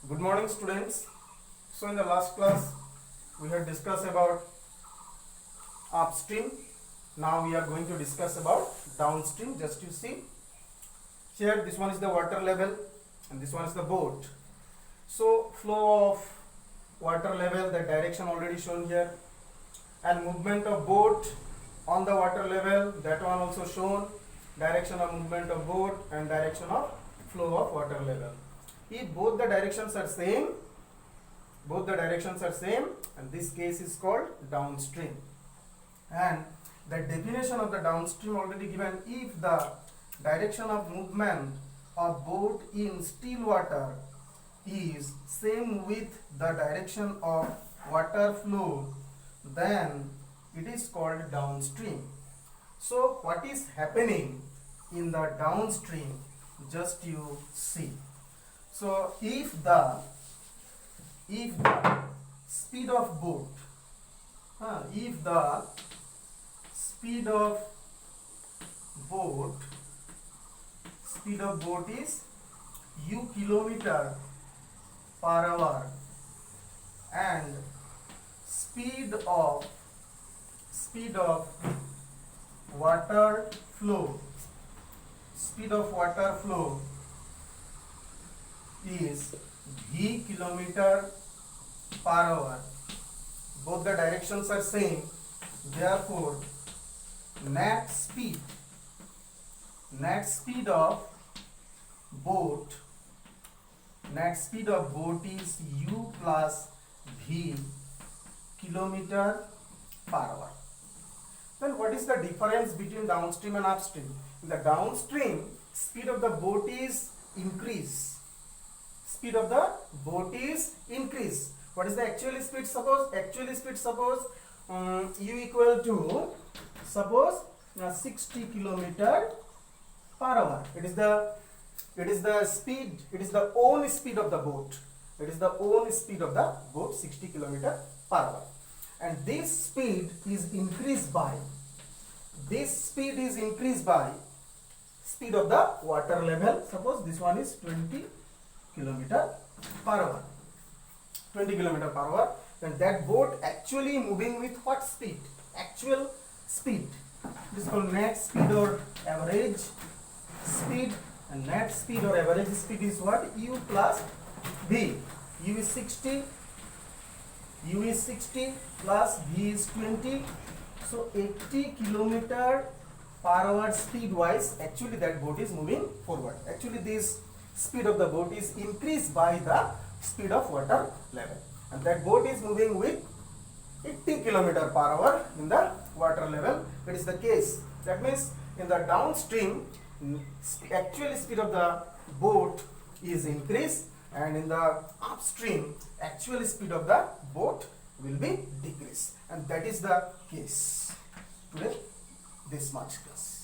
Good morning, students. So in the last class we had discussed about upstream. Now we are going to discuss about downstream. Just you see here, this one is the water level and this one is the boat. So flow of water level, the direction already shown here, and movement of boat on the water level, that one also shown. Direction of movement of boat and direction of flow of water level. If both the directions are same, and this case is called downstream. And the definition of the downstream already given: if the direction of movement of boat in still water is same with the direction of water flow, then it is called downstream. So what is happening in the downstream, just you see. So if the speed of boat, if the speed of boat is u kilometer per hour and speed of water flow is v kilometer per hour. Both the directions are same, therefore net speed of boat is u plus v kilometer per hour. Then what is the difference between downstream and upstream? In the downstream, speed of the boat is increase. What is the actual speed? Suppose u equal to 60 kilometer per hour. It is the own speed of the boat. 60 kilometer per hour. And this speed is increased by speed of the water level. Suppose this one is 20 kilometer per hour. Then that boat actually moving with what speed? Actual speed. This is called net speed or average speed. And net speed or average speed is what? U plus v. U is 60 plus v is 20. So 80 kilometer per hour speed wise, actually that boat is moving forward. Actually this speed of the boat is increased by the speed of water level, and that boat is moving with 80 kilometer per hour in the water level. That is the case. That means in the downstream, actual speed of the boat is increased, and in the upstream, actual speed of the boat will be decreased. And that is the case. Today, this much class.